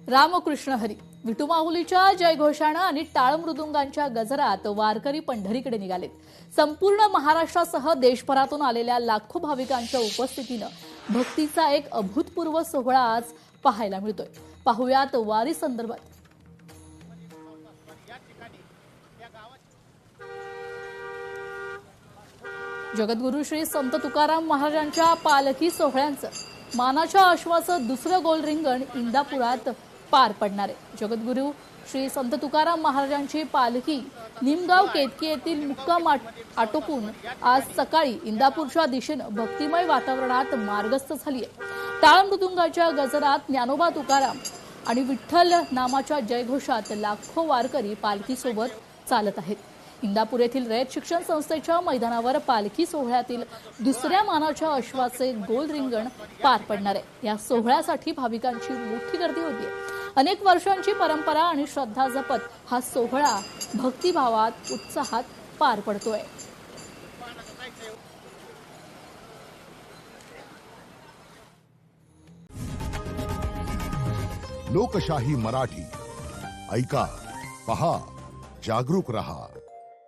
रामकृष्ण हरी विठुमाऊलीच्या जयघोषानं आणि टाळ मृदुंगांच्या गजरात वारकरी पंढरीकडे निघालेत. संपूर्ण महाराष्ट्रासह देशभरातून आलेल्या लाखो भाविकांच्या उपस्थितीनं भक्तीचा एक अभूतपूर्व सोहळा आज पाहायला मिळतोय. पाहुयात वारी संदर्भात. जगद्गुरू श्री संत तुकाराम महाराजांच्या पालखी सोहळ्यांचं मानाच्या अश्वाचं दुसरं गोल रिंगण इंदापुरात पार पडणार आहे. जगद्गुरू श्री संत तुकाराम महाराजांची पालखी निमगाव केतकी येथील मुक्काम आटोपून आज सकाळी इंदापूरच्या दिशेनं भक्तिमय वातावरणात मार्गस्थ झाली आहे. टाळ मृदुंगाच्या गजरात ज्ञानोबा तुकाराम आणि विठ्ठल नामाच्या जयघोषात लाखो वारकरी पालखीसोबत चालत आहेत. इंदापूर येथील रयत शिक्षण संस्थेच्या मैदानावर पालखी सोहळ्यातील दुसऱ्या मानाच्या अश्वाचे गोल रिंगण पार पडणार आहे. या सोहळ्यासाठी भाविकांची मोठी गर्दी होती. अनेक वर्षांची परंपरा आणि श्रद्धा जपत हा सोहळा भक्तिभावात उत्साहात पार पडतोय. लोकशाही मराठी ऐका, पहा, जागरूक रहा.